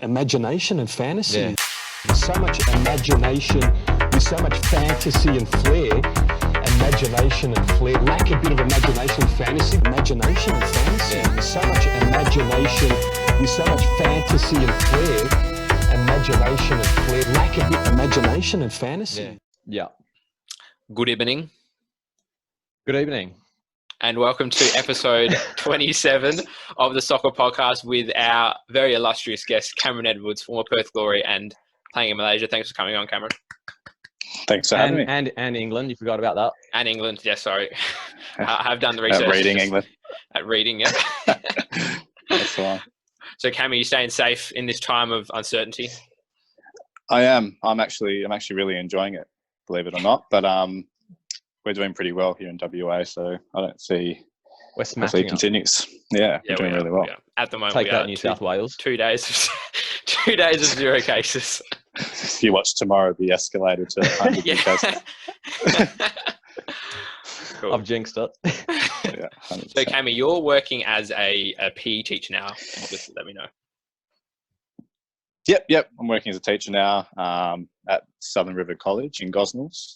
imagination and fantasy. Yeah. There's so much imagination, there's so much fantasy and flair. Imagination and flair. Lack a bit of imagination and fantasy. Imagination and fantasy. Yeah. There's so much imagination, there's so much fantasy and flair. Imagination and flair. Lack a bit of imagination and fantasy. Yeah. Good evening, Good evening. and welcome to episode 27 of the Sokkah podcast with our very illustrious guest, Cameron Edwards, former Perth Glory and playing in Malaysia. Thanks for coming on, Cameron. Thanks for having me. And England, you forgot about that. And England, yeah, sorry. I have done the research. At reading England. At reading, yeah. That's the one. So, Cam, are you staying safe in this time of uncertainty? I am. I'm actually really enjoying it, believe it or not. But we're doing pretty well here in WA, so I don't see We're if smashing it it. continues. Yeah, we're doing really well. Yeah. At the moment, Take we that, are New South Wales. 2 days, 2 days of 0 cases. If you watch tomorrow, be escalated to 100 cases. Cool. I've jinxed it. Yeah, 100%. So, Cammy, you're working as a PE teacher now. Just let me know. Yep. I'm working as a teacher now at Southern River College in Gosnells.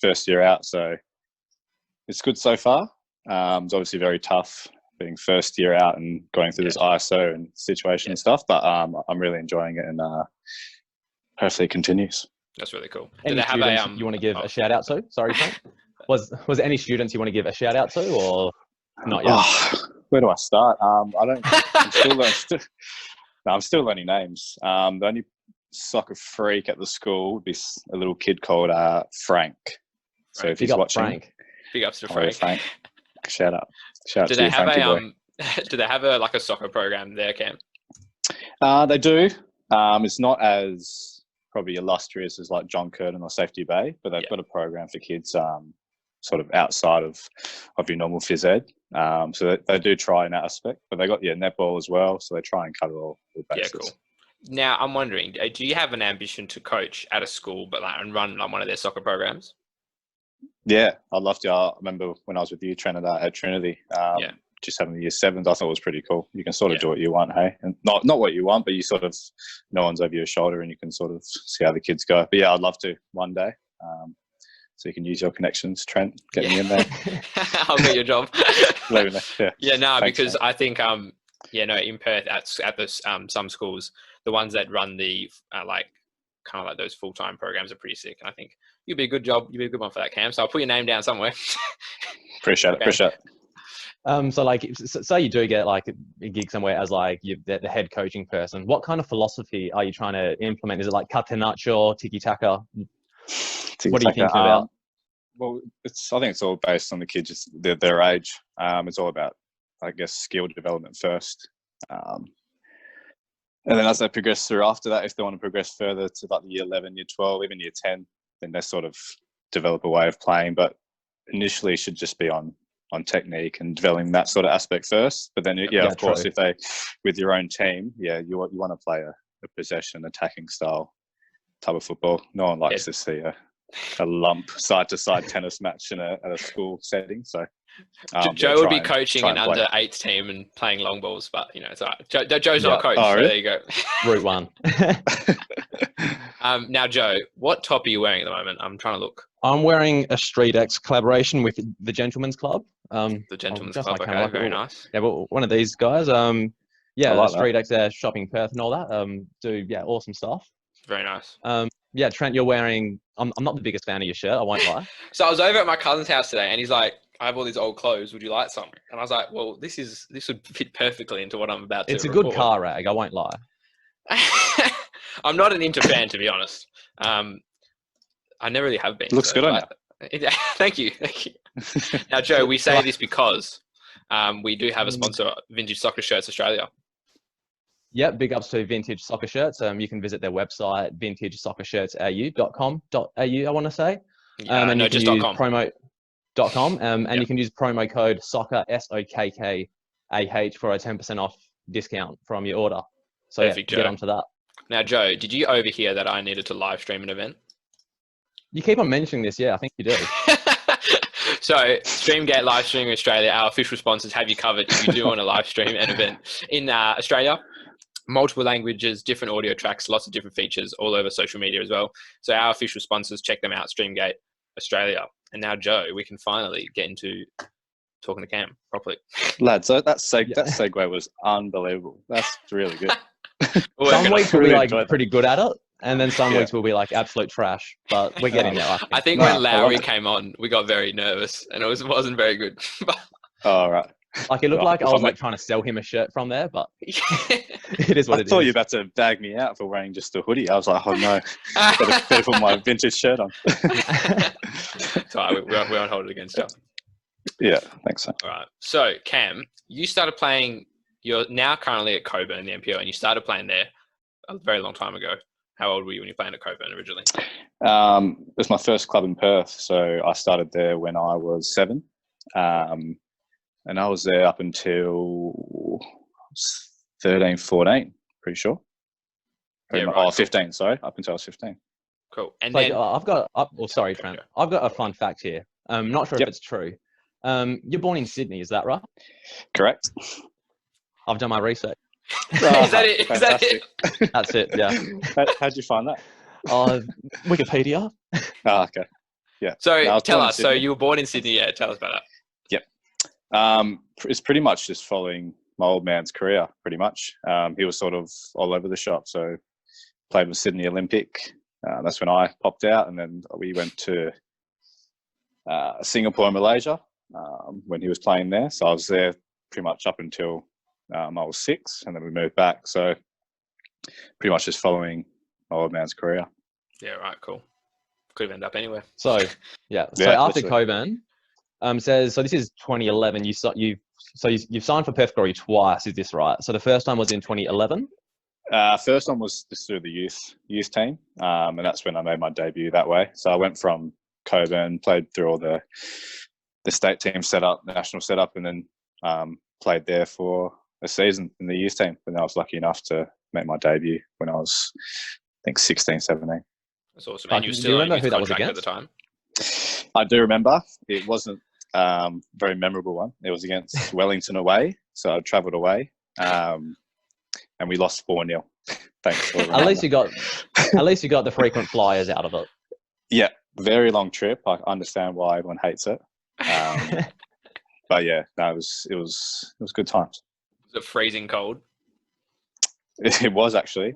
First year out, so it's good so far. It's obviously very tough being first year out and going through this ISO and situation and stuff, but I'm really enjoying it, and hopefully it continues. That's really cool. Any students you want to give a shout out to? Sorry, Trent. Was there any students you want to give a shout out to, or not yet? Oh, where do I start? I'm still learning names. The only soccer freak at the school would be a little kid called Frank. So if Big he's up watching, Frank. Big ups to hello, Frank. Shout out. Shout Do out they to you, have Frankie boy. do they have a soccer program there, Cam? They do. It's not as probably illustrious as like John Curtin or Safety Bay, but they've got a program for kids sort of outside of your normal phys ed. So they do try in that aspect, but they got netball as well, so they try and cover all bases. Yeah, cool. Now I'm wondering, do you have an ambition to coach at a school, but and run one of their soccer programs? Yeah, I'd love to. I remember when I was with you, Trent, at Trinity, just having the year sevens, I thought it was pretty cool. You can sort of do what you want, hey? And not what you want, but you sort of, no one's over your shoulder and you can sort of see how the kids go. But yeah, I'd love to one day. So you can use your connections, Trent, get me in there. I'll get your job. Thanks, I think, in Perth at the some schools, the ones that run the kind of like those full-time programs are pretty sick. And I think you'd be a good one for that, Cam. So I'll put your name down somewhere. Appreciate it. So say you do get like a gig somewhere as like the head coaching person. What kind of philosophy are you trying to implement? Is it like catenaccio, tiki-taka? What are you thinking about? Well, I think it's all based on the kids, their age. It's all about, I guess, skill development first. And then as they progress through after that, if they want to progress further to like the year 11, year 12, even year 10, then they sort of develop a way of playing. But initially it should just be on technique and developing that sort of aspect first. But then, of course, true. if they, with your own team, you want to play a possession, attacking style type of football. No one likes to see a lump side-to-side tennis match at a school setting. So Joe would be coaching an under 8s team and playing long balls, but it's all right. Joe's not a coach, so really? there you go. Route 1. Now, Joe, what top are you wearing at the moment? I'm trying to look. I'm wearing a Street X collaboration with the Gentleman's Club. The Gentleman's Club, okay, very nice. Yeah, well, one of these guys. like the Street X there, shopping Perth and all that. Do awesome stuff. Very nice. Trent, you're wearing. I'm not the biggest fan of your shirt. I won't lie. So I was over at my cousin's house today, and he's like, "I have all these old clothes. Would you like some?" And I was like, "Well, this would fit perfectly into what I'm about to." It's a report. good car rag. I won't lie. I'm not an Inter fan, to be honest. I never really have been. Looks good on you. Thank you. Now, Joe, we say this because we do have a sponsor, Vintage Soccer Shirts Australia. Yeah, big ups to Vintage Soccer Shirts. You can visit their website, vintagesoccershirtsau.com.au, I want to say. And you can use promo.com. And you can use promo code Sokkah, SOKKAH, for a 10% off discount from your order. So Perfect, get onto that. Now, Joe, did you overhear that I needed to live stream an event? You keep on mentioning this. Yeah, I think you do. So, Streamgate Live Streaming Australia, our official sponsors, have you covered if you do want to live stream an event in Australia. multiple languages, different audio tracks, lots of different features all over social media as well. So our official sponsors, check them out, Streamgate Australia. And now, Joe, we can finally get into talking to Cam properly. Lads, that segue was unbelievable. That's really good. Some weeks we'll be really like enjoyed that. pretty good at it, and then some weeks we'll be like absolute trash. But we're getting there. I think No, when I Lowry love it. came on, we got very nervous, and it wasn't very good. All right. Like it looked like I If was I'm like trying to sell him a shirt from there, but it is what I it thought is. you were about to bag me out for wearing just a hoodie. I was like, oh no, better put my vintage shirt on. So we won't hold it against you. Yeah, thanks. All right. So Cam, you started playing. You're now currently at Coburn in the NPL, and you started playing there a very long time ago. How old were you when you were playing at Coburn originally? It was my first club in Perth, so I started there when I was 7. And I was there up until 13, 14, pretty sure. Yeah, right. 15, sorry, up until I was 15. Cool. And Like then I've got. Sorry, Trent. I've got a fun fact here. Not sure Yep. if it's true. You're born in Sydney, is that right? Correct. I've done my research. is that it? Is that Fantastic. it? That's it. Yeah. How'd you find that? Wikipedia. Oh, okay. Yeah. So No, I was tell born in us. So Sydney. you were born in Sydney. Yeah. Tell us about that. It's pretty much just following my old man's career, pretty much. He was sort of all over the shop. So played with Sydney Olympic. That's when I popped out. And then we went to Singapore and Malaysia when he was playing there. So I was there pretty much up until I was 6. And then we moved back. So pretty much just following my old man's career. Yeah. Right. Cool. Could have ended up anywhere. So yeah. So Yeah, after literally. Coburn, says so. This is 2011. You've signed for Perth Glory twice. Is this right? So the first time was in 2011. First one was just through the youth team, and that's when I made my debut that way. So I went from Coburn, played through all the state team setup, the national setup, and then played there for a season in the youth team. And I was lucky enough to make my debut when I was, I think, 16, 17. That's awesome. Like, And you were do you still on a remember youth who that was contract at the against? time. I do remember. It wasn't a very memorable one. It was against Wellington away, so I travelled away, and we lost 4-0. Thanks for At least you got the frequent flyers out of it. Yeah, very long trip. I understand why everyone hates it, but yeah, no, it was good times. Was it freezing cold? It was actually.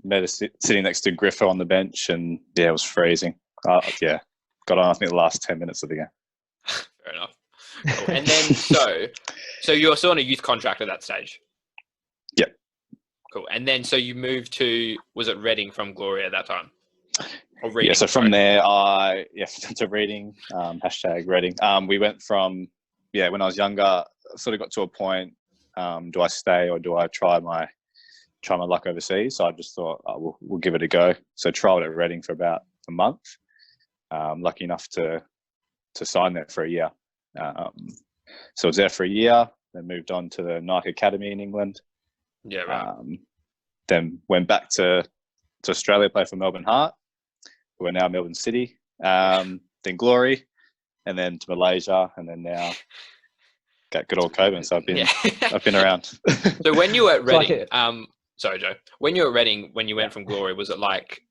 Met us sitting next to Griffer on the bench, and yeah, it was freezing. Yeah, got on I think the last 10 minutes of the game. Fair enough. Cool. And then so you're still on a youth contract at that stage. Yep. Cool. And then so you moved to, was it Reading from Glory at that time? Or Reading, Yeah, so from sorry. there, to Reading, hashtag Reading. We went from, when I was younger, I sort of got to a point, do I stay or do I try my luck overseas? So I just thought, we'll give it a go. So trialled at Reading for about a month. Lucky enough to sign there for a year. So I was there for a year, then moved on to the Nike Academy in England. Yeah, right. Then went back to Australia, played for Melbourne Heart, who are now Melbourne City. Then Glory, and then to Malaysia, and then now got good old Coburn. So I've been around. So when you were at like Reading, sorry, Joe. When you were at Reading, when you went from Glory, was it like,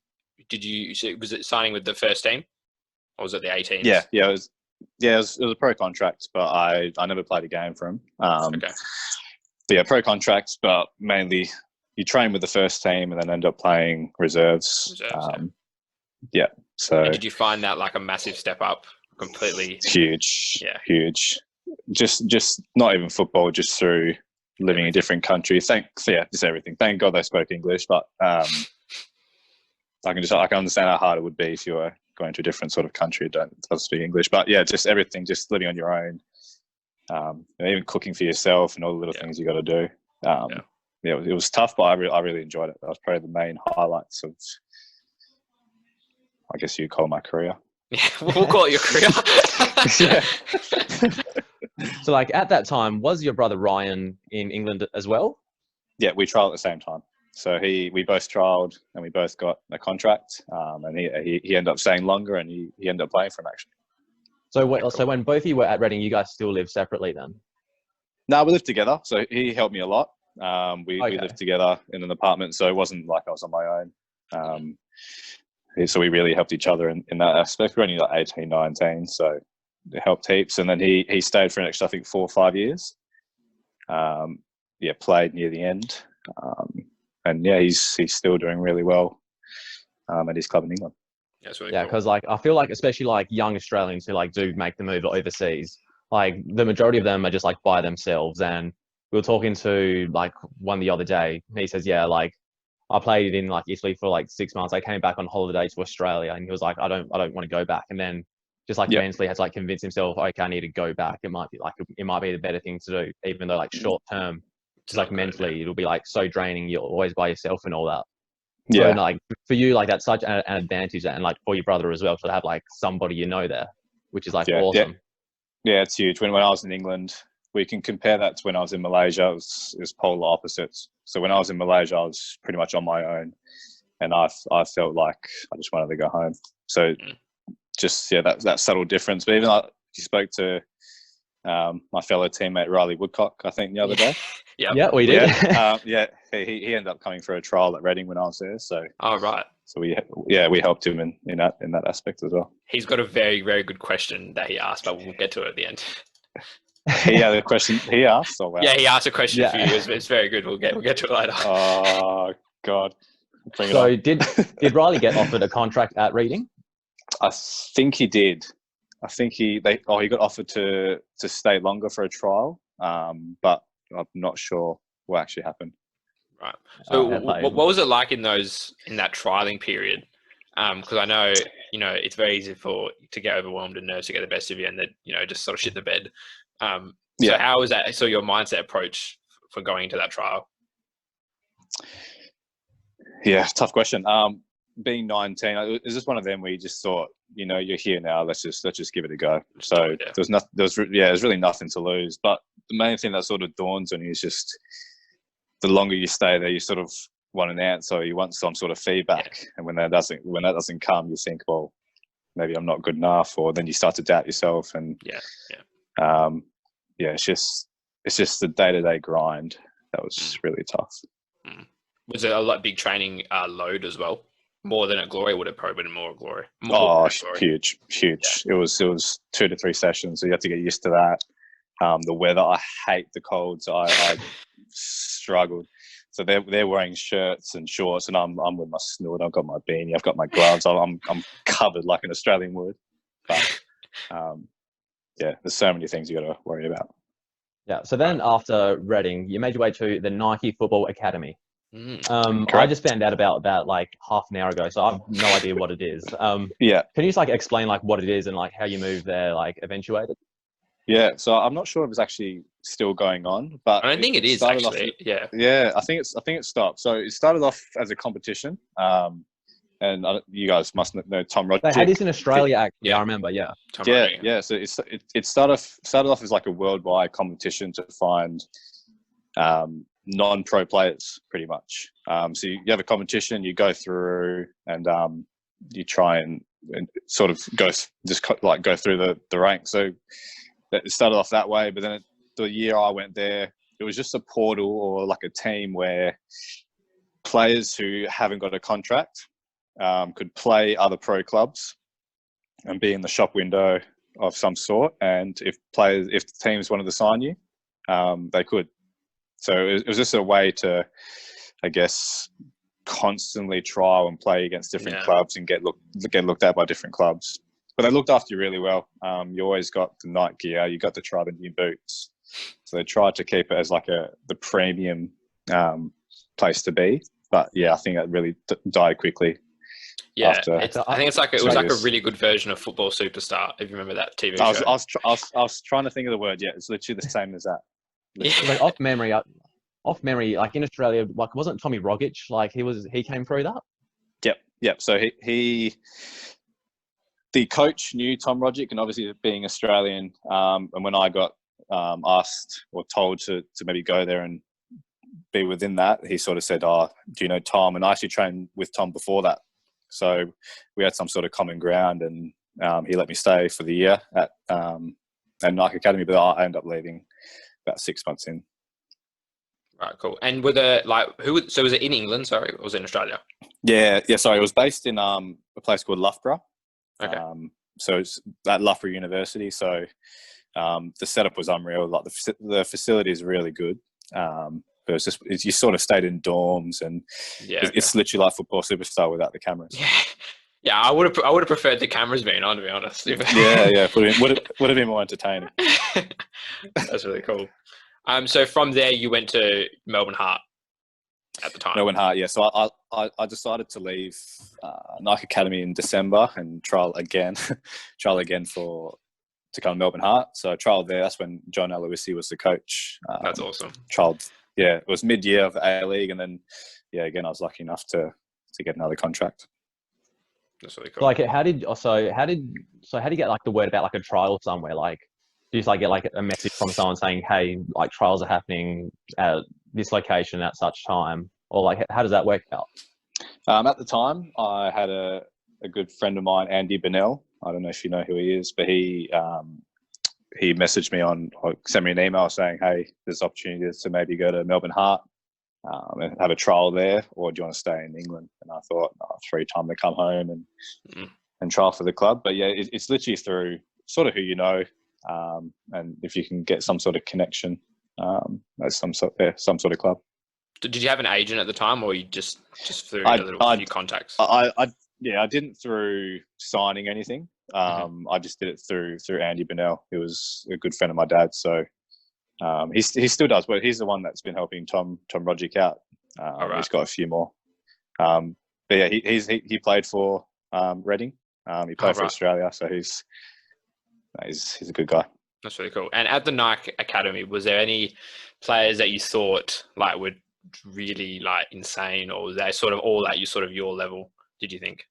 was it signing with the first team? Or was it the 18s? It was a pro contract, but I never played a game for him. Okay. But yeah, pro contracts, but mainly you train with the first team and then end up playing reserves. So And did you find that like a massive step up completely? huge, Yeah. huge. Just not even football, just through living in a different country. Just everything. Thank God they spoke English, but I can understand how hard it would be if you were going to a different sort of country that doesn't speak English. But yeah, just everything, just living on your own, even cooking for yourself and all the little things you got to do. It was tough, but I really enjoyed it. That was probably the main highlights of, I guess you'd call my career. Yeah, we'll call it your career. So like at that time, was your brother Ryan in England as well? Yeah, we trialled at the same time. So we both trialled and we both got a contract. And he ended up staying longer and he ended up playing for him actually. So when both of you were at Reading, you guys still lived separately then? No, we lived together. So he helped me a lot. We lived together in an apartment, so it wasn't like I was on my own. So we really helped each other in that aspect. We're only like 18, 19, so it helped heaps. And then he stayed for an extra, I think, 4 or 5 years. Played near the end. And he's still doing really well at his club in England. That's really Yeah, cool. because like I feel like especially like young Australians who like do make the move overseas, like the majority of them are just like by themselves. And we were talking to like one the other day. And he says, yeah, like I played in like Italy for like 6 months. I came back on holiday to Australia, and he was like, I don't want to go back. And then just like mentally had to like convince himself, okay, I need to go back. It might be the better thing to do, even though like short term, just like mentally, it'll be like so draining. You're always by yourself and all that. So like for you, like that's such an advantage, and like for your brother as well, to have like somebody you know there, which is like awesome. Yeah, it's huge. When I was in England, we can compare that to when I was in Malaysia. It was polar opposites. So when I was in Malaysia, I was pretty much on my own, and I felt like I just wanted to go home. So just that subtle difference. But even like you spoke to my fellow teammate Riley Woodcock, I think the other day. Yeah, we did. He ended up coming for a trial at Reading when I was there. So right. So we helped him in that aspect as well. He's got a very, very good question that he asked, but we'll get to it at the end. He had a question he asked. Oh, wow. Yeah, he asked a question for you. It's very good. We'll get to it later. Oh God. So did Riley get offered a contract at Reading? I think he did. I think he got offered to stay longer for a trial, but I'm not sure what actually happened. Right. So what was it like in that trialing period? Because I know, it's very easy to get overwhelmed and nerves to get the best of you, and then, just sort of shit the bed. So how was that? So your mindset approach for going into that trial? Yeah, tough question. Being 19, it was just one of them where you just thought, you're here now. Let's just give it a go. So there's really nothing to lose. But the main thing that sort of dawns on you is just the longer you stay there, you sort of want an answer. You want some sort of feedback, and when that doesn't come, you think, well, maybe I'm not good enough, or then you start to doubt yourself. And it's just the day-to-day grind that was really tough. Was it a big training load as well? More than at Glory? Would it probably been more at Glory? Huge. Yeah. It was 2 to 3 sessions, so you have to get used to that. The weather, I hate the cold, so I struggled. So they're wearing shirts and shorts, and I'm with my snood. I've got my beanie, I've got my gloves. I'm covered like an Australian would. But there's so many things you got to worry about. Yeah. So then after Reading, you made your way to the Nike Football Academy. Correct. I just found out about that like half an hour ago, so I have no idea what it is. Can you just like explain like what it is and like how you moved there, like eventuated? Yeah, so I'm not sure if it's actually still going on, but I don't think it is actually. I think it stopped. So it started off as a competition, and you guys must know Tom Roderick. They had this in Australia, actually. Yeah, I remember. Yeah. So it started off as like a worldwide competition to find non-pro players, pretty much. So you have a competition, you go through, and you try and sort of go through the ranks. So it started off that way, but then the year I went there, it was just a portal or like a team where players who haven't got a contract could play other pro clubs and be in the shop window of some sort. And if the teams wanted to sign you, they could. So it was just a way to, I guess, constantly trial and play against different clubs and get looked at by different clubs. But they looked after you really well. You always got the night gear. You got to try the new boots. So they tried to keep it as like the premium place to be. But I think it really died quickly. Yeah, I think it was like a really good version of Football Superstar. If you remember that TV show. I was trying to think of the word. Yeah, it's literally the same as that. Like off memory, like in Australia, like wasn't Tommy Rogic, like he came through that? Yep. So the coach knew Tom Rogic, and obviously being Australian, and when I got asked or told to maybe go there and be within that, he sort of said, "Oh, do you know Tom?" And I actually trained with Tom before that, so we had some sort of common ground, and he let me stay for the year at Nike Academy, but I ended up leaving about 6 months in. Right, cool. And were the so was it in England? Sorry, or was it in Australia? Yeah. Sorry, it was based in a place called Loughborough. Okay. So it's at Loughborough University. So the setup was unreal. Like the facility is really good. But you sort of stayed in dorms, and it's literally like Football Superstar without the cameras. Yeah. I would have preferred the cameras being on, to be honest. Yeah. Would have been more entertaining. That's really cool. So from there, you went to Melbourne Heart at the time. Melbourne Heart, yeah. So I decided to leave Nike Academy in December and trial again to come to Melbourne Heart. So I trialled there. That's when John Aloisi was the coach. That's awesome. Trialled, yeah. It was mid-year of the A-League, and then again I was lucky enough to get another contract. That's really cool. Like, how did you get like the word about like a trial somewhere? Like, do you just like get like a message from someone saying, "Hey, like trials are happening at this location at such time," or like how does that work out? At the time, I had a good friend of mine, Andy Bennell. I don't know if you know who he is, but he messaged me sent me an email saying, "Hey, there's opportunities to maybe go to Melbourne Heart and have a trial there, or do you want to stay in England?" And I thought, free time to come home and trial for the club. But yeah, it's literally through sort of who you know, and if you can get some sort of connection, that's some sort of club. Did you have an agent at the time, or you just through a few contacts? I didn't through signing anything. I just did it through Andy Bennell, who was a good friend of my dad. So he still does, but he's the one that's been helping Tom Rodgick out. Right. He's got a few more. But yeah, he played for Reading. He played for Australia, so he's a good guy. That's really cool. And at the Nike Academy, was there any players that you thought like were really like insane, or was they sort of all at your level? Did you think?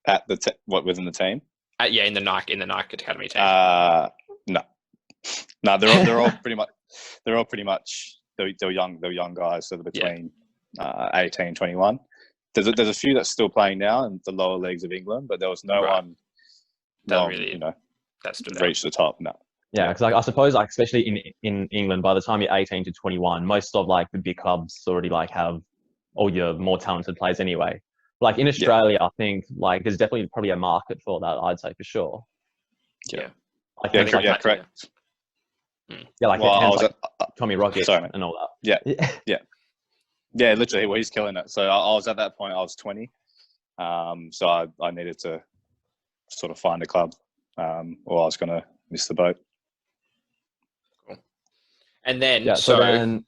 At within the team? In the Nike Academy team. No, they're all pretty much they're young guys, so they're between 18, 21. There's a few that's still playing now in the lower leagues of England, but there was no one that really that stood reached the top. No. Yeah, because I suppose like especially in England, by the time you're 18 to 21, most of like the big clubs already like have all your more talented players anyway. Like in Australia, I think like there's definitely probably a market for that. I'd say for sure. Yeah. Correct. Yeah, like Tommy Rocket and all that. Yeah. Literally, well, he's killing it. So I was at that point. I was 20, so I needed to sort of find a club, or I was going to miss the boat. Cool. And then, then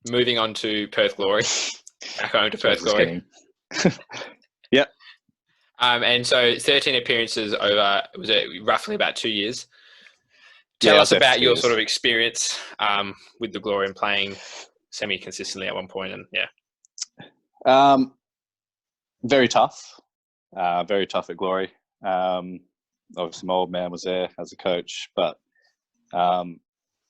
moving on to Perth Glory, back home to Perth Glory. Yeah. And so 13 appearances over, was it roughly about 2 years? Tell us about your sort of experience with the Glory and playing semi-consistently at one point. And very tough at Glory. Obviously my old man was there as a coach, but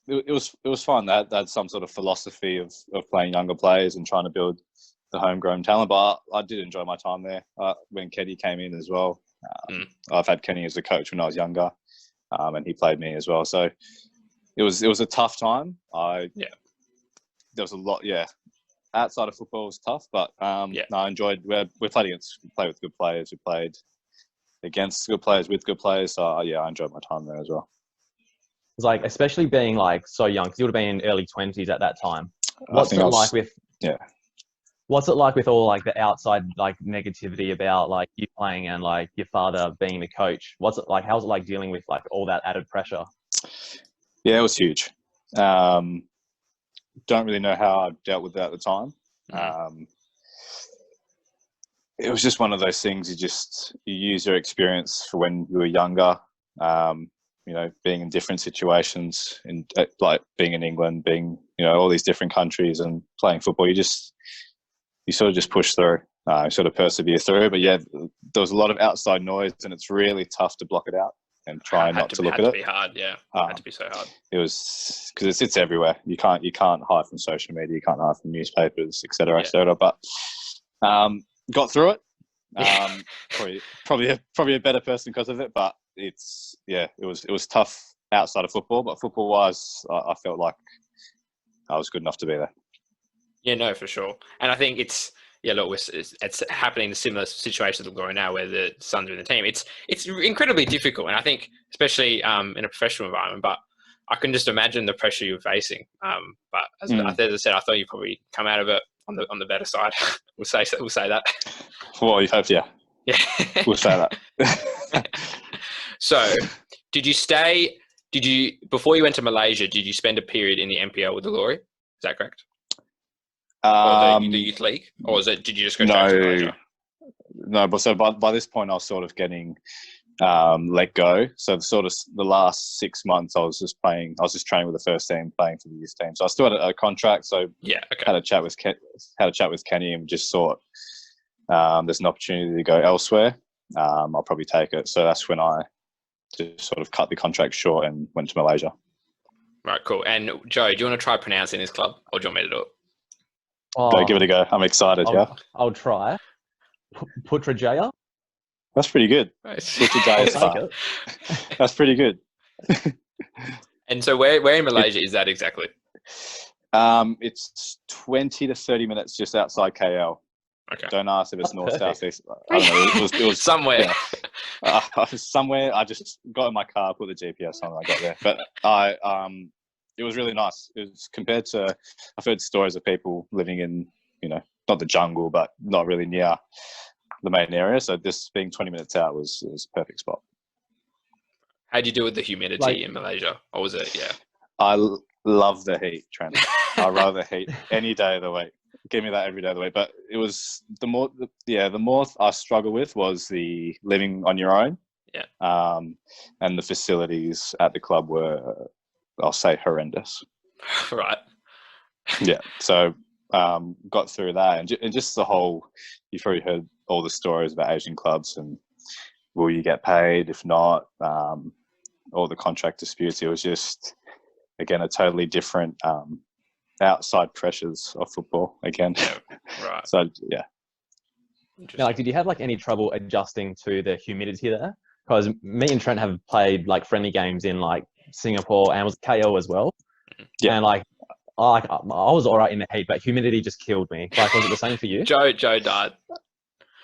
it was fun. They had some sort of philosophy of playing younger players and trying to build the homegrown talent, but I did enjoy my time there. When Kenny came in as well, I've had Kenny as a coach when I was younger, and he played me as well. So it was a tough time. There was a lot. Yeah, outside of football was tough, but I enjoyed. We played with good players. We played against good players with good players. So I enjoyed my time there as well. It's like, especially being like so young, because you would have been in early 20s at that time. What's it like with all like the outside like negativity about like you playing and like your father being the coach? What's it like? How's it like dealing with like all that added pressure? Yeah, it was huge. Don't really know how I dealt with that at the time. It was just one of those things. You use your experience for when you were younger. Being in different situations, like being in England, being all these different countries and playing football. You sort of just push through, sort of persevere through. But yeah, there was a lot of outside noise, and it's really tough to block it out and try not to look at it. It had to be hard, yeah. It had to be so hard. It was because it's everywhere. You can't hide from social media. You can't hide from newspapers, etc., etc. But got through it. Probably a better person because of it. But it was tough outside of football. But football wise, I felt like I was good enough to be there. Yeah, no, for sure. And I think it's look, it's happening in similar situations that we're going now, where the Suns are in the team. It's incredibly difficult, and I think especially in a professional environment. But I can just imagine the pressure you're facing. But as I said, I thought you'd probably come out of it on the better side. We'll say that. Well, you hope, yeah. Yeah. We'll say that. So, before you went to Malaysia, did you spend a period in the NPL with the Glory? Is that correct? Or the youth league? Or did you just go straight to Malaysia? No, but so by this point, I was sort of getting let go. So the last 6 months, I was just training with the first team, playing for the youth team. So I still had a contract. So yeah, okay. Had a chat with Kenny, and just thought there's an opportunity to go elsewhere. I'll probably take it. So that's when I just sort of cut the contract short and went to Malaysia. Right, cool. And Joe, do you want to try pronouncing this club, or do you want me to do it? Go, give it a go. I'm excited. I'll try. Putrajaya. That's pretty good. Putrajaya. That's pretty good. And so, where in Malaysia is that exactly? It's 20 to 30 minutes just outside KL. Okay. Don't ask if it's north, south, east. I don't know. It was somewhere. Yeah. Somewhere. I just got in my car, put the GPS on, and I got there. But it was really nice. It was compared to, I've heard stories of people living in, not the jungle, but not really near the main area. So this being 20 minutes out was a perfect spot. How'd you do with the humidity in Malaysia? Or was it, yeah? I love the heat, Trent. I'd rather heat any day of the week. Give me that every day of the week. But it was the more I struggle with was the living on your own. Yeah. And the facilities at the club were, I'll say, horrendous. Right. Yeah. So got through that, and just the whole. You've probably heard all the stories about Asian clubs and will you get paid? If not, all the contract disputes. It was just, again, a totally different outside pressures of football again. Yeah, right. So yeah. Now, did you have any trouble adjusting to the humidity there? Because me and Trent have played friendly games in Singapore and was KL as well. Yeah. And I was all right in the heat, but humidity just killed me. Was it the same for you? Joe died.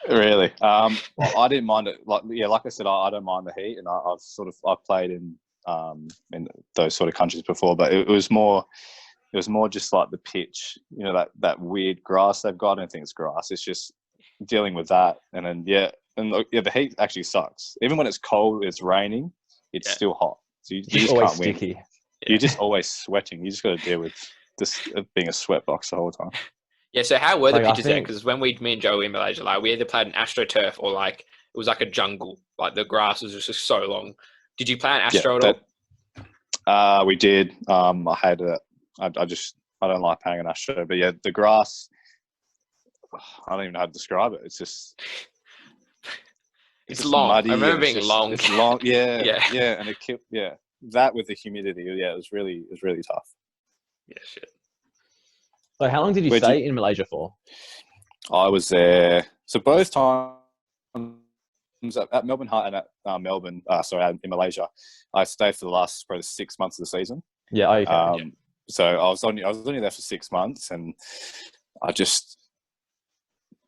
Really? Well, I didn't mind it. Like I said, I don't mind the heat, and I've played in those sort of countries before, but it was more just like the pitch, that weird grass they've got. I don't think it's grass. It's just dealing with that, and then the heat actually sucks. Even when it's cold, it's raining, it's still hot. So you just always can't win. Sticky. Yeah. You're just always sweating. You just got to deal with this being a sweatbox the whole time. Yeah, so how were the pitches there? Because when me and Joe were in Malaysia, we either played an AstroTurf or it was like a jungle. The grass was just so long. Did you play an Astro at all? We did. I hated it. I don't like playing an Astro. But yeah, the grass, I don't even know how to describe it. It's just... It's long. Muddy. I remember being long. It's long. Yeah. Yeah. And that with the humidity, it was really tough. Yeah, shit. So how long did you stay in Malaysia for? I was there. So both times at Melbourne Heart and at Melbourne, in Malaysia, I stayed for the last probably 6 months of the season. Yeah. Okay. So I was only there for 6 months, and I just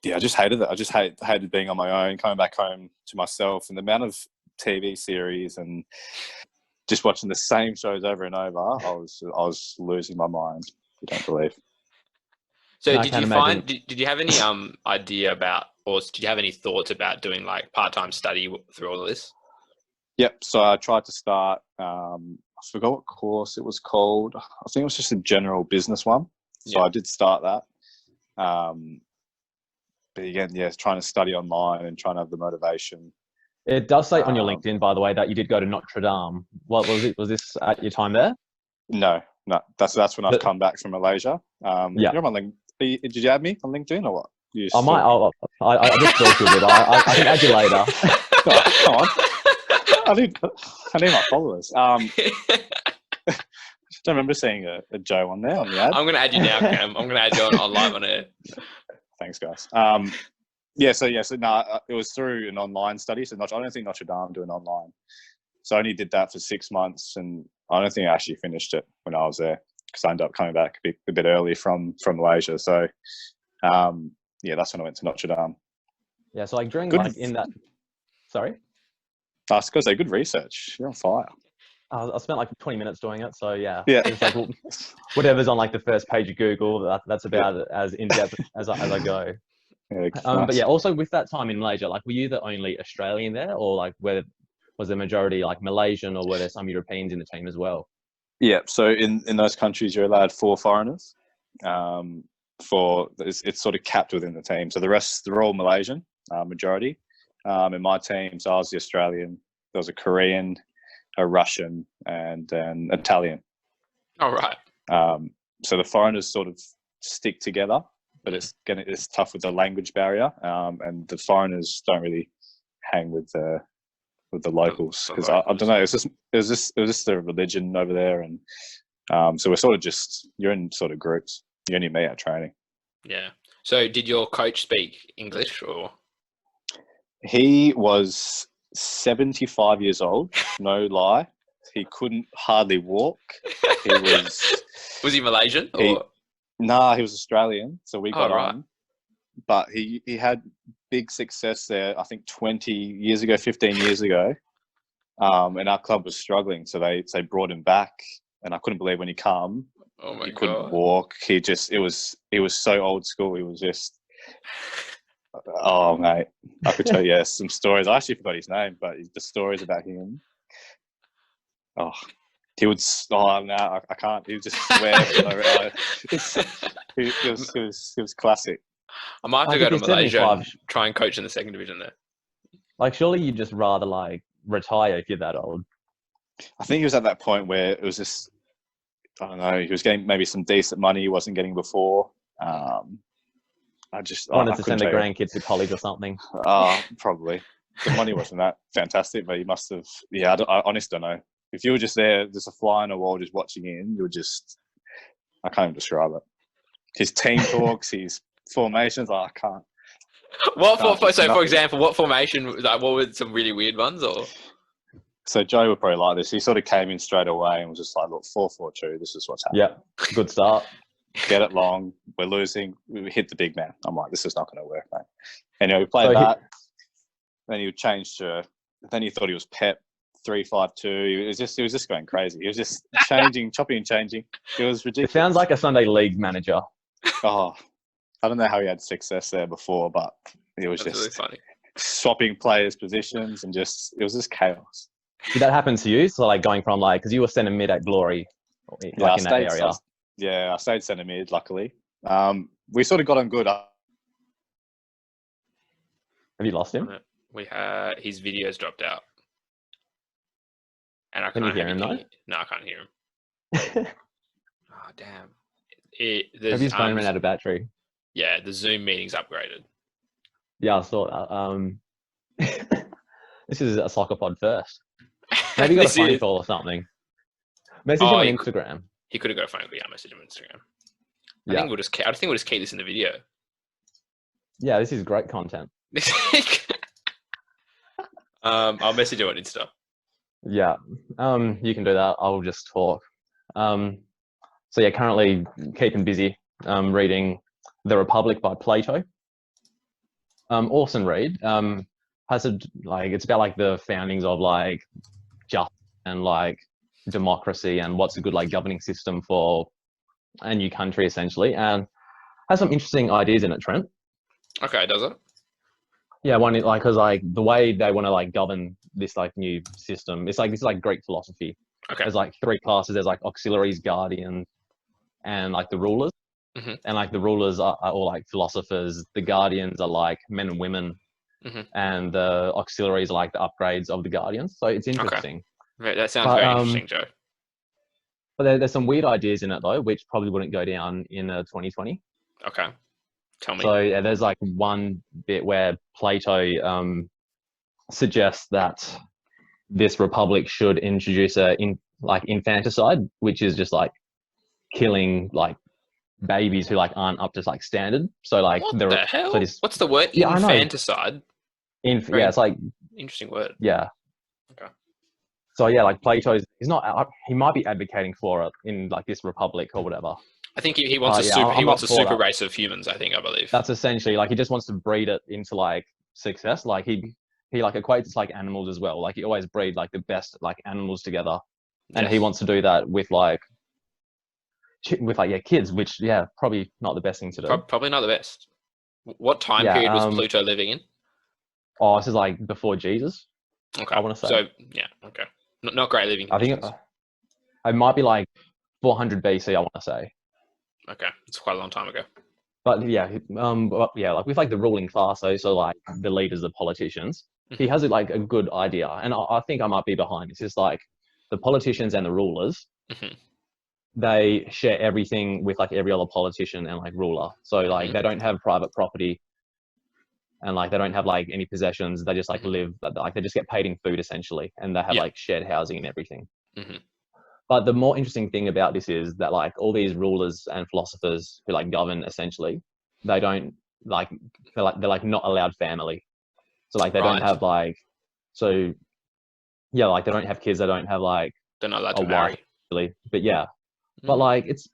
hated it. I just hated being on my own, coming back home to myself, and the amount of TV series and just watching the same shows over and over. I was losing my mind. You don't believe. So did you have any idea about, or did you have any thoughts about doing part-time study through all of this? Yep. So I tried to start, I forgot what course it was called. I think it was just a general business one. So I did start that. But again, trying to study online and trying to have the motivation. It does say on your LinkedIn, by the way, that you did go to Notre Dame. What was it? Was this at your time there? No. That's when I've come back from Malaysia. You're on my LinkedIn. Did you add me on LinkedIn or what? I might. I just thought you did. I can add you later. Oh, come on. I need my followers. I don't remember seeing a Joe on there on the ad. I'm going to add you now, Cam. I'm going to add you on live on air. Thanks, guys. So it was through an online study. So I don't think Notre Dame doing online. So I only did that for 6 months, and I don't think I actually finished it when I was there. because I ended up coming back a bit early from Malaysia. So that's when I went to Notre Dame. Yeah, so like during Good. like in that, sorry, I was going to say, good research. You're on fire. I spent like 20 minutes doing it. So yeah, Yeah. it's like whatever's on like the first page of Google. That's about as in depth as I go. Yeah, But nice. yeah, also with that time in Malaysia, like were you the only Australian there, or like was the majority like Malaysian, or were there some Europeans in the team as well? Yeah, so in those countries, you're allowed 4 foreigners. It's sort of capped within the team. So the rest, they're all Malaysian, majority. In my team, so I was the Australian. There was a Korean, a Russian, and an Italian. All right. So the foreigners sort of stick together, but it's tough with the language barrier, and the foreigners don't really hang with the locals, because I don't know. It was just the religion over there, and so we're sort of you're in sort of groups. You only meet at training. Yeah. So did your coach speak English, or? He was 75 years old. No lie. He couldn't hardly walk. He was. Was he Malaysian? He was Australian. So we got right. on. But he had big success there, I think 20 years ago, 15 years ago. And our club was struggling. So they brought him back. And I couldn't believe when he came. Oh my He God. couldn't walk. He was so old school. He was just, oh mate, I could tell you some stories. I actually forgot his name, but the stories about him. Oh, he would. Oh no, I can't. He would just swear. It was classic. I might have to Like, go if to you're Malaysia 75, and try and coach in the second division there. like surely you'd just rather like retire if you're that old. I think he was at that point where it was just, I don't know, he was getting maybe some decent money he wasn't getting before. I Wanted to send the couldn't tell you. grandkids to college or something. Probably. The money wasn't that fantastic, but he must have. Yeah, I honestly don't know. If you were just there, just a fly on the wall, just watching in, you were just. I can't even describe it. His team talks, his formations, I can't. For example, what formation? Like, what were some really weird ones, or? So Joe would probably like this. He sort of came in straight away and was just like, "Look, 4-4-2. This is what's happening. Yeah, good start. Get it long. We're losing. We hit the big man." I'm like, "This is not going to work, mate." And we played that. Then he would change to. Then he thought he was Pep 3-5-2. He was just going crazy. He was just changing, chopping and changing. It was ridiculous. It sounds like a Sunday League manager. Oh, I don't know how he had success there before, but it was That's just really funny. swapping players' positions and it was just chaos. Did that happen to you? So like going from like, because you were centre mid at Glory, like in that area. I stayed centre mid, luckily. We sort of got on good. Have you lost him? We had his videos dropped out, and I Can you hear him though? No, I can't hear him. Oh damn! Have his phone ran out of battery? Yeah, the Zoom meeting's upgraded. Yeah, I saw that. This is a Sokkah pod first. Maybe you got a phone call or something. Message him on Instagram. He could have got a phone call. Yeah, message him on Instagram. Yeah. I think we'll just keep this in the video. Yeah, this is great content. I'll message you on Insta. Yeah, you can do that. I'll just talk. So yeah, currently keeping busy reading The Republic by Plato. Awesome read. It's about like the foundings of like justice and like democracy and what's a good like governing system for a new country essentially, and has some interesting ideas in it, Trent. Okay, does it? Yeah, one like because like the way they want to like govern this like new system, it's like this is like Greek philosophy. Okay. There's like 3 classes. There's like auxiliaries, guardians, and like the rulers. Mm-hmm. And like the rulers are all like philosophers. The guardians are like men and women, and the auxiliaries are like the upgrades of the guardians. So it's interesting. Okay. That sounds very interesting, Joe. But there's some weird ideas in it though, which probably wouldn't go down in 2020. Okay, tell me. So yeah, there's like one bit where Plato suggests that this republic should introduce infanticide, which is just like killing like babies who like aren't up to like standard. So like what the hell? So what's the word? Yeah, infanticide. Yeah, it's like interesting word. yeah. Okay. So yeah, like Plato's, he's not. He might be advocating for it in like this republic or whatever. I think he wants I'm he wants not a for super that. race of humans. I believe. That's essentially like he just wants to breed it into like success. Like he like equates like animals as well. Like he always breed like the best like animals together, and he wants to do that with like kids, which probably not the best thing to do. Probably not the best. What time period was Pluto living in? Oh, this is like before Jesus. Okay, I want to say. So yeah, okay, not great living conditions. I think it might be like 400 BC. I want to say. Okay, it's quite a long time ago. But like with like the ruling class, so like the leaders, the politicians, he has like a good idea, and I think I might be behind. It's just like the politicians and the rulers, they share everything with like every other politician and like ruler. So like they don't have private property, and like they don't have like any possessions. They just like live, like they just get paid in food essentially, and they have like shared housing and everything. But the more interesting thing about this is that like all these rulers and philosophers who like govern essentially, they don't like they're like not allowed family. So like they don't have like like they don't have kids. They don't have like they're not allowed to marry. Really. But but like it's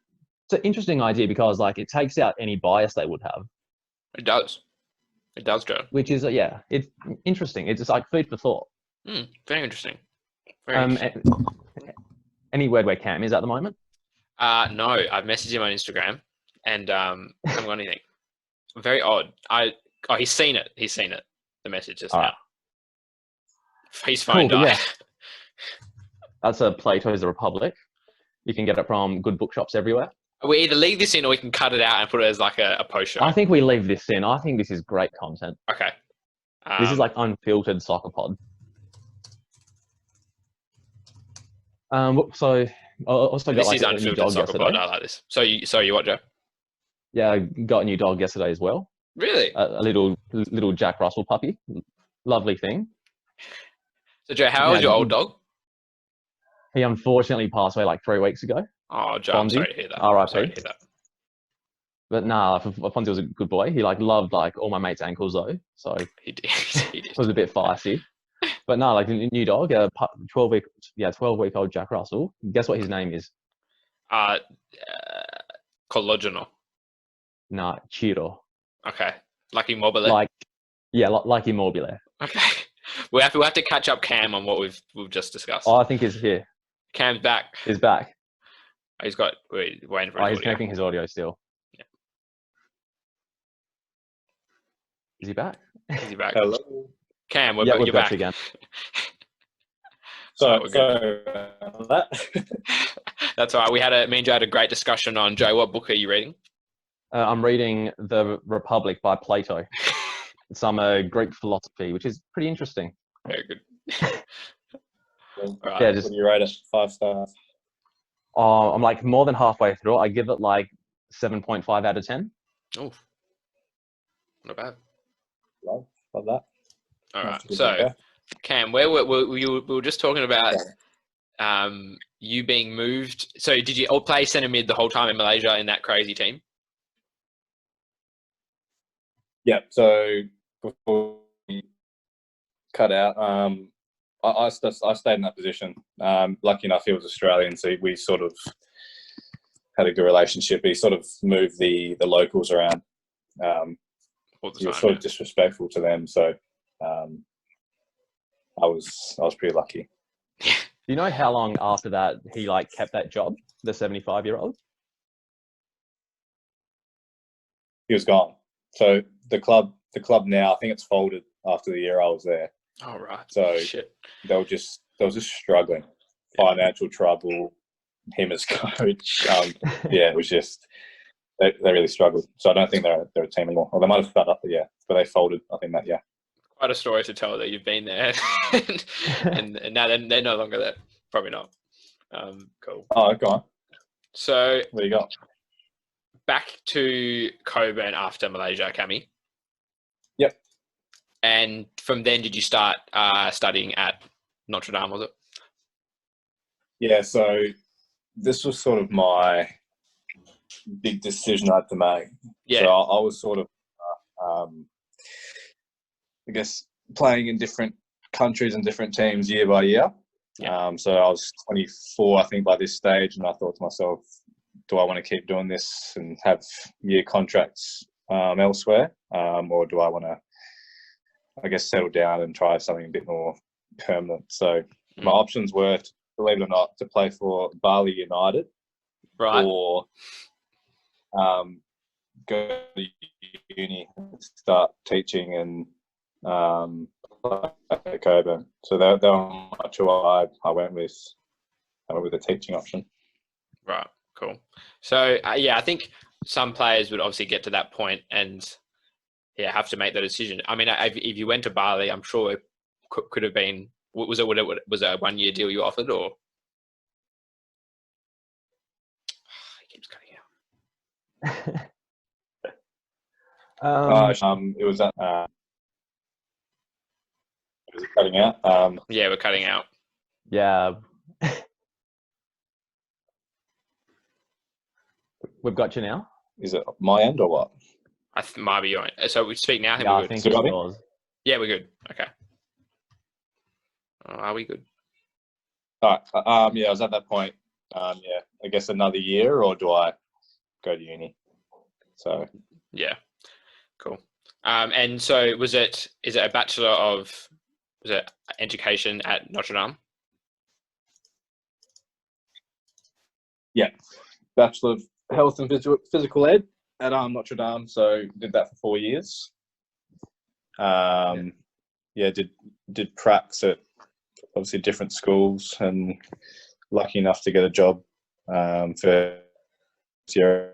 an interesting idea because like it takes out any bias they would have. It does, Joe. Which is it's interesting. It's just like food for thought. Very interesting. Very interesting. Any word where Cam is at the moment? No, I've messaged him on Instagram and haven't got anything. Very odd. He's seen it. The message just now. His phone died. Yeah. That's Plato's The Republic. You can get it from good bookshops everywhere. We either leave this in or we can cut it out and put it as like a post show. I think we leave this in. I think this is great content. Okay. This is like unfiltered soccer pod. So I also got like a new dog yesterday. I like this. So you what, Joe? Yeah, I got a new dog yesterday as well. Really? A little Jack Russell puppy. Lovely thing. So Joe, how old is your old dog? He unfortunately passed away like 3 weeks ago. Oh, Joe, I'm sorry to hear that. R.I.P. But nah, Fonzie was a good boy. He like loved like all my mates' ankles though, so he did. It was a bit feisty. But no, like the new dog, 12-week-old Jack Russell. Guess what his name is? Collagenol. Nah, Chiro. Okay, like Immobile. Like Immobile. Okay, we'll have to catch up Cam on what we've just discussed. Oh, I think he's here. Cam's back. He's back. He's got waiting for his audio. He's connecting his audio still. Yeah. Is he back? Hello. Cam, we've you're got back you again. So that. That's all right. Me and Joe had a great discussion on Joe. What book are you reading? I'm reading The Republic by Plato. It's some Greek philosophy, which is pretty interesting. Very good. All right. Yeah, what do you rate it? 5 stars. I'm like more than halfway through. I give it like 7.5 out of 10. Oh, not bad. Love that. All right. So, Cam, we were just talking about you being moved. So, did you all play centre mid the whole time in Malaysia in that crazy team? Yeah. So before we cut out, I stayed in that position. Lucky enough, he was Australian, so we sort of had a good relationship. He sort of moved the locals around. He was sort of disrespectful to them, so I was pretty lucky. Do you know how long after that he like kept that job? The 75-year-old. He was gone. So the club now, I think it's folded after the year I was there. Oh, right. So shit. They were just struggling, financial trouble. Him as coach, it was just they really struggled. So I don't think they're a team anymore. Or they might have started up, but they folded. I think that Quite a story to tell that you've been there, and now they're no longer there. Probably not. Cool. Oh, go on. So what do you got? Back to Coburn after Malaysia, Cammy. Yep. And from then, did you start studying at Notre Dame, was it? Yeah, so this was sort of my big decision I had to make. Yeah. So I was sort of, I guess, playing in different countries and different teams year by year. Yeah. So I was 24, I think, by this stage, and I thought to myself, do I want to keep doing this and have year contracts elsewhere, or do I want to, I guess, settle down and try something a bit more permanent? So my options were, believe it or not, to play for Bali United, Right. or go to uni, start teaching, and play at Coburn. So they were my two. I went with the teaching option. Right. Cool. So I think some players would obviously get to that point and have to make the decision. I mean, if you went to Bali, I'm sure it could have been. Was it a 1 year deal you offered, or? He keeps cutting out. It was cutting out. Yeah, we're cutting out. Yeah. We've got you now. Is it my end or what? Might be your end. So we speak now. Yeah, I good? think it's yours. Yeah, we're good. Okay. Are we good? All right. I was at that point. I guess another year, or do I go to uni? So. Yeah. Cool. And so is it a Bachelor of, was it education at Notre Dame? Yeah. Bachelor of Health and Physical Ed at Notre Dame. So did that for 4 years. Did pracs at obviously different schools, and lucky enough to get a job for Sierra.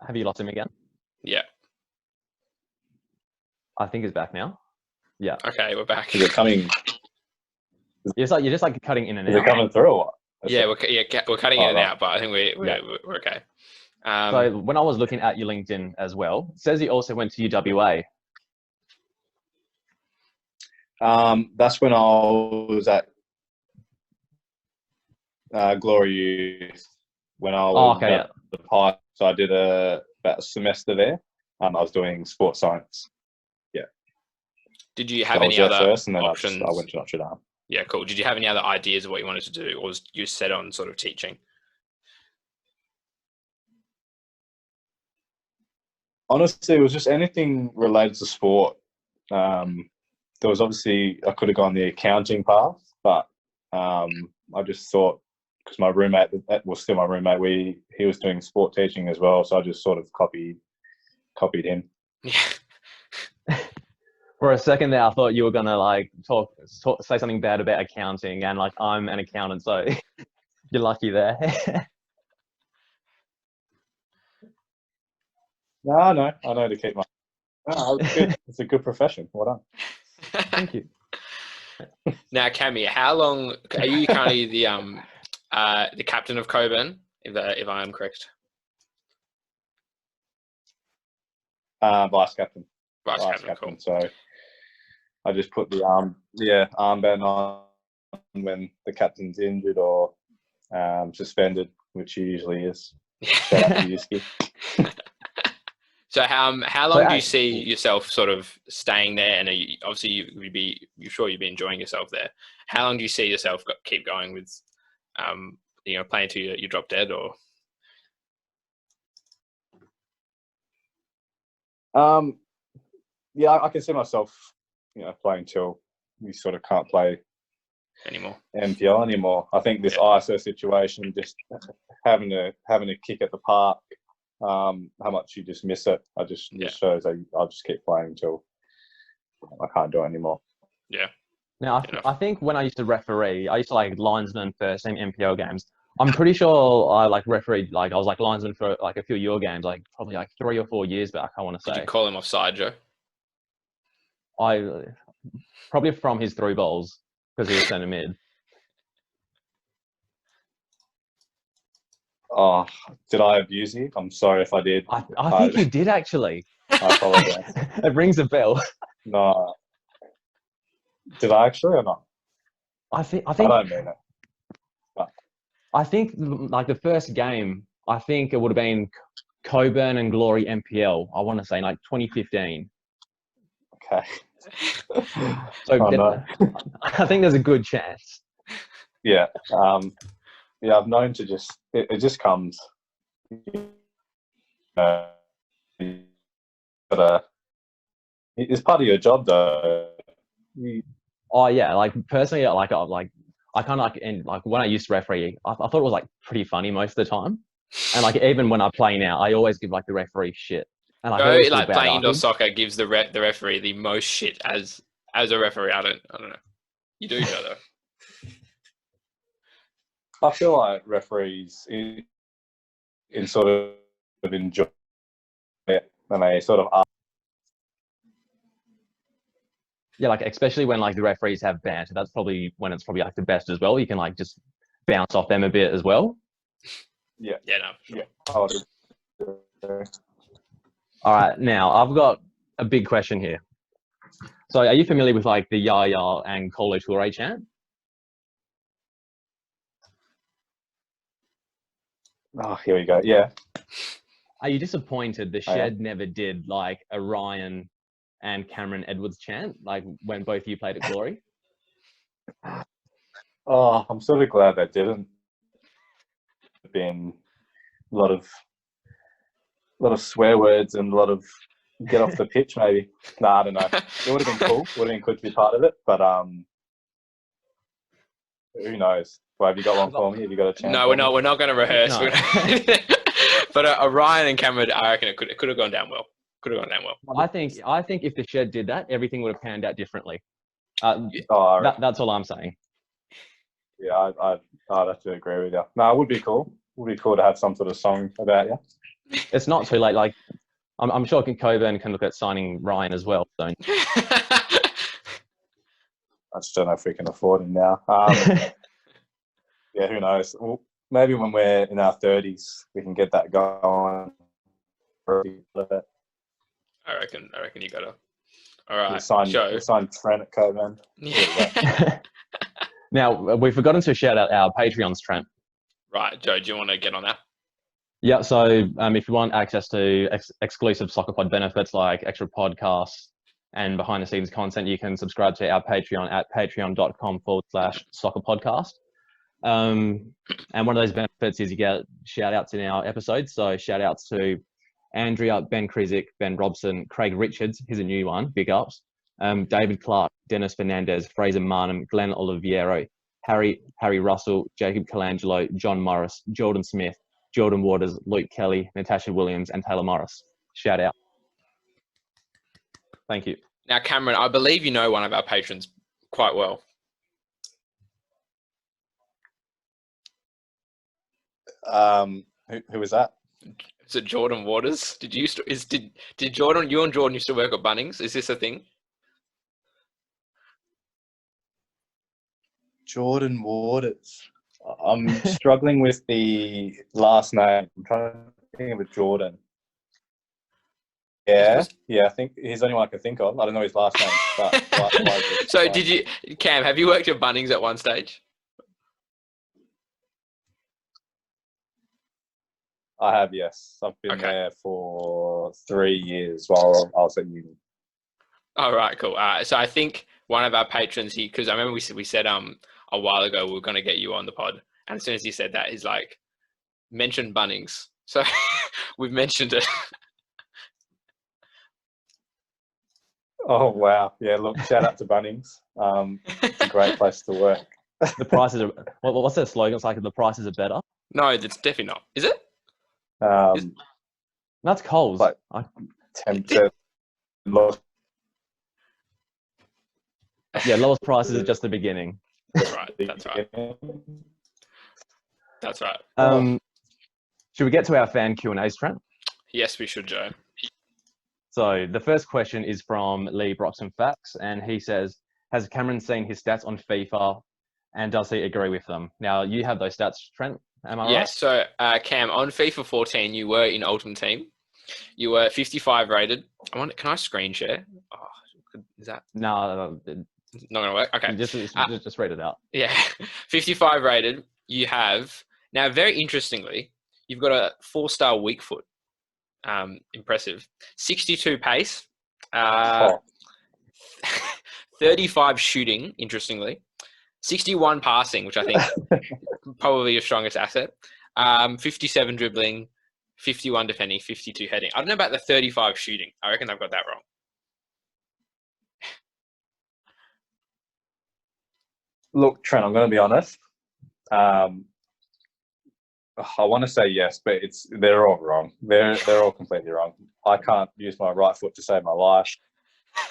Have you lost him again? Yeah. I think he's back now. Yeah. Okay, we're back. Is it coming? You're just like cutting in and out. Is it coming through or what? Yeah, we're cutting in and out, but I think we're okay. So when I was looking at your LinkedIn as well, it says you also went to UWA. That's when I was at Glory Youth, when I was at the Pike. So I did about a semester there. I was doing sports science. Yeah. Did you have any other first, and then options? I went to Notre Dame. Yeah, cool. Did you have any other ideas of what you wanted to do, or was you set on sort of teaching? Honestly, it was just anything related to sport. There was obviously, I could have gone the accounting path, but I just thought, because my roommate, that was still my roommate, he was doing sport teaching as well, so I just sort of copied him. Yeah. For a second there, I thought you were gonna like say something bad about accounting, and like I'm an accountant, so you're lucky there. No, I know to keep my. No, it's good. It's a good profession. Well done. Thank you. Now, Cammy, how long are you currently the captain of Coburn? If I am correct. Vice captain. Vice captain. Cool. So I just put the armband on when the captain's injured or suspended, which he usually is. Shout out to Yuski. So how long do you see yourself sort of staying there? And obviously you're sure you'd be enjoying yourself there. How long do you see yourself keep going with, playing till you drop dead, or? I can see myself, playing till we sort of can't play anymore. NPL anymore. I think this ISO situation, just having a kick at the park, how much you just miss it. Just shows that I'll just keep playing until I can't do it anymore. Yeah. Now, I think when I used to referee, I used to like linesman for same MPL games. I'm pretty sure I like refereed, like I was like linesman for like a few Euro games, like probably like 3 or 4 years back, I want to say. Did you call him offside, Joe? I probably from his through balls, because he was centre mid. Oh, did I abuse you? I'm sorry if I did. I think you did actually. I apologize. It rings a bell. No. Did I actually or not? I think I don't mean it. But. I think like the first game, I think it would have been Coburn and Glory MPL. I want to say like 2015. Okay. So Oh, no. I think there's a good chance. Yeah. Yeah, I've known to just, it just comes. Uh, but it's part of your job, though. Oh yeah, like personally, I kind of like, and like when I used to referee, I thought it was like pretty funny most of the time, and like even when I play now, I always give like the referee shit, and like I Joe, always feel like bad playing indoor afterwards. soccer gives the referee the most shit as a referee. I don't know. You do, Joe, though. I feel like referees in sort of enjoy it, and they sort of are. Yeah, like especially when like the referees have banter, that's probably when it's probably like the best as well. You can like just bounce off them a bit as well. Yeah. Yeah, no, sure. Yeah. All right, now I've got a big question here. So, are you familiar with like the Yaya and Kolo Toure chant? Oh, here we go. Yeah. Are you disappointed the I am. Shed never did like a Ryan and Cameron Edwards chant, like when both of you played at Glory? Oh, I'm sort of glad they didn't. Been a lot of swear words and a lot of get off the pitch. Maybe. Nah, I don't know. It would have been cool. Would have been cool to be part of it, but who knows? Well, have you got one for me? Have you got a chance? No, we're not going to rehearse. No. But a Ryan and Cameron, I reckon it could have gone down well. Could have gone down well. I think if the Shed did that, everything would have panned out differently. Oh, That's all I'm saying. yeah, I'd have to agree with you. No, it would be cool. It would be cool to have some sort of song about you. It's not too late. Like I'm sure Coburn can look at signing Ryan as well. So I just don't know if we can afford him now. Yeah, who knows? Well, maybe when we're in our 30s, we can get that going. I reckon you got to. All right, We'll sign Trent at Coburn. Yeah. now we've forgotten to shout out our Patreons, Trent. Right, Joe, do you want to get on that? Yeah, so if you want access to exclusive Soccer Pod benefits like extra podcasts and behind the scenes content, you can subscribe to our Patreon at patreon.com/soccer podcast. And one of those benefits is you get shout outs in our episodes. So shout outs to Andrea, Ben Krizik, Ben Robson, Craig Richards, here's a new one, big ups. David Clark, Dennis Fernandez, Fraser Marnham, Glenn Oliviero, Harry Russell, Jacob Colangelo, John Morris, Jordan Smith, Jordan Waters, Luke Kelly, Natasha Williams, and Taylor Morris. Shout out. Thank you. Now, Cameron, I believe you know one of our patrons quite well. Who was that? Is it Jordan Waters? Did you did Jordan, you and Jordan used to work at Bunnings? Is this a thing? Jordan Waters. I'm struggling with the last name. I'm trying to think of a Jordan. Yeah. I think he's the only one I can think of. I don't know his last name. But So did you, Cam, have you worked at Bunnings at one stage? I have, yes. I've been there for 3 years while I was at uni. All right, cool. So I think one of our patrons, because I remember we said a while ago we were going to get you on the pod, and as soon as he said that, he's like, mention Bunnings. So we've mentioned it. Oh, wow. Yeah, look, shout out to Bunnings. It's a great place to work. The prices are, what's their slogan? It's like the prices are better. No, that's definitely not. Is it? That's Coles. Like 10%. Yeah, lowest prices are just the beginning. That's right. That's right. Should we get to our fan Q&As, Trent? Yes, we should, Joe. So the first question is from Lee Broxton Facts, and he says, has Cameron seen his stats on FIFA, and does he agree with them? Now, you have those stats, Trent, am I right? Yes, so Cam, on FIFA 14, you were in Ultimate Team. You were 55 rated. Can I screen share? Oh, is that? No, not going to work? Okay. Just read it out. Yeah, 55 rated. You have, now very interestingly, you've got a 4-star weak foot. Impressive. 62 pace. 35 shooting, interestingly. 61 passing, which I think probably your strongest asset. 57 dribbling, 51 defending, 52 heading. I don't know about the 35 shooting. I reckon I've got that wrong. Look, Trent, I'm going to be honest. I want to say yes, but they're all wrong. They're all completely wrong. I can't use my right foot to save my life.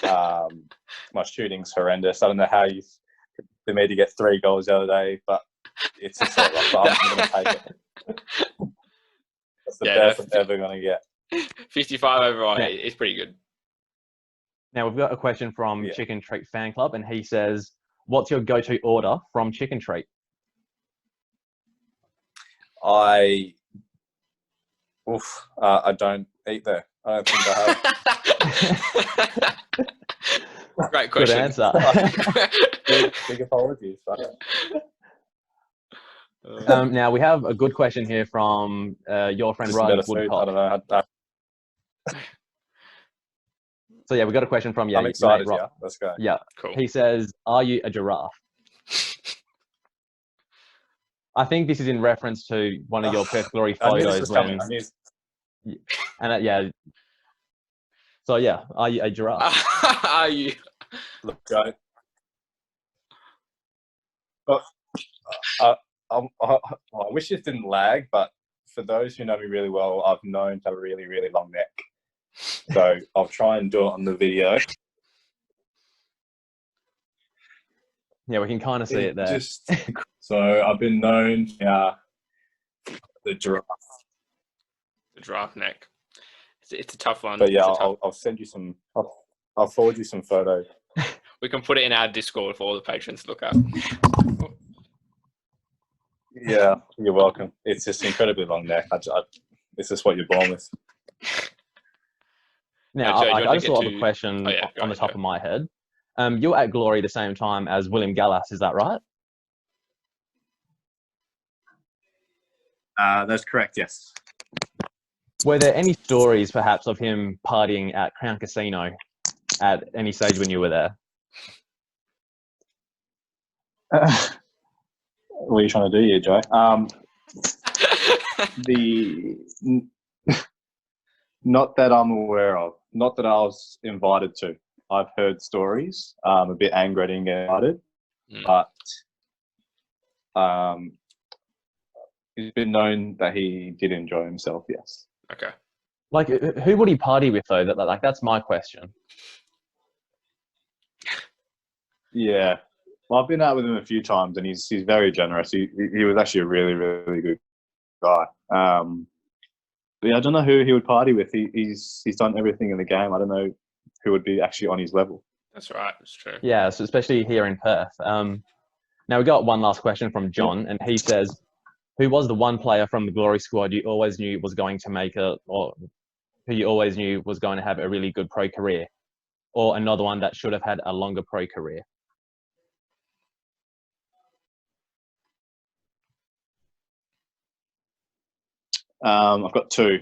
My shooting's horrendous. I don't know how for me to get 3 goals the other day, but it's just all wrong. But I'm going to take it. That's the best I'm ever going to get. 55 overall is pretty good. Now, we've got a question from Chicken Treat Fan Club, and he says, what's your go-to order from Chicken Treat? I don't eat there. I don't think I have. Great question. Good answer. Big apologies. Now, we have a good question here from your friend Rod Woodcock. I don't know. So, yeah, we got a question from I'm excited, yeah. Let's go. Yeah. Cool. He says, are you a giraffe? I think this is in reference to one of your Perth Glory photos. So, yeah, are you a giraffe? Are you? Look, Joe. I wish this didn't lag, but for those who know me really well, I've known to have a really, really long neck. So I'll try and do it on the video. Yeah, we can kind of see it there. So I've been known the giraffe. The giraffe neck. It's a tough one. But yeah, I'll send you some. I'll forward you some photos. We can put it in our Discord for all the patrons to look up. Yeah, you're welcome. It's just incredibly long neck. It's just what you're born with. Now, Joe, I just thought of a question on the top of my head. You're at Glory the same time as William Gallas, is that right? That's correct, yes. Were there any stories, perhaps, of him partying at Crown Casino at any stage when you were there? What are you trying to do here, Joe? Not that I'm aware of. Not that I was invited to. I've heard stories. A bit angry at getting invited, but it's been known that he did enjoy himself. Yes. Okay. Like, who would he party with though? That's my question. Yeah. Well, I've been out with him a few times, and he's very generous. He was actually a really, really good guy. But yeah, I don't know who he would party with. He's done everything in the game. I don't know who would be actually on his level. That's right. That's true. Yeah, so especially here in Perth. Now we got one last question from John, and he says, who was the one player from the Glory squad you always knew was going to make or who you always knew was going to have a really good pro career, or another one that should have had a longer pro career? I've got 2.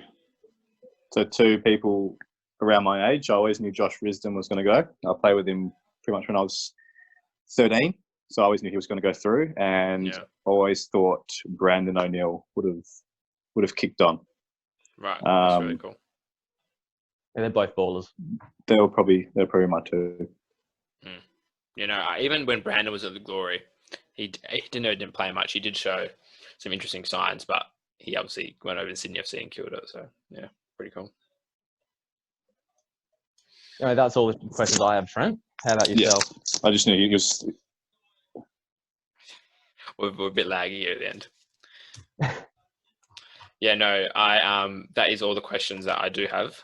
So 2 people around my age. I always knew Josh Risdon was going to go. I played with him pretty much when I was 13. So I always knew he was going to go through, and always thought Brandon O'Neill would have kicked on. Right, that's really cool. Yeah, they're both ballers. They're probably my 2. You know, even when Brandon was at the Glory, he didn't play much. He did show some interesting signs, but he obviously went over to Sydney FC and killed it. So yeah, pretty cool. Anyway, that's all the questions I have, Trent. How about yourself? I just knew he was. We're a bit laggy here at the end. Yeah, no, that is all the questions that I do have.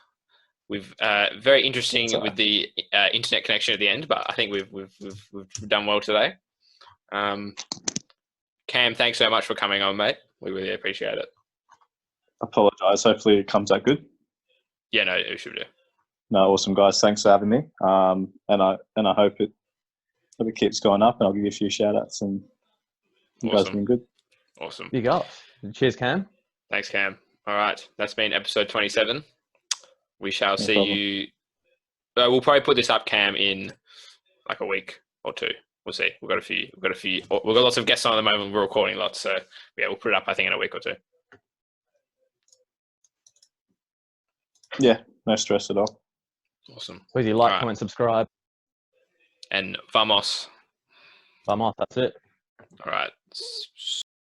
We've very interesting with the internet connection at the end, but I think we've done well today. Cam, thanks so much for coming on, mate. We really appreciate it. Apologise. Hopefully it comes out good. Yeah, no, it should do. No, awesome guys. Thanks for having me. And I hope it keeps going up, and I'll give you a few shout outs, and you guys have been good. Awesome. You got. Cheers, Cam. Thanks, Cam. All right. That's been episode 27. We shall see you. We'll probably put this up, Cam, in like a week or two. We'll see. We've got lots of guests on at the moment. We're recording lots, so yeah, we'll put it up. I think in a week or two. Yeah, no stress at all. Awesome. Please like, Alright. comment, subscribe. And vamos. Vamos, that's it. All right.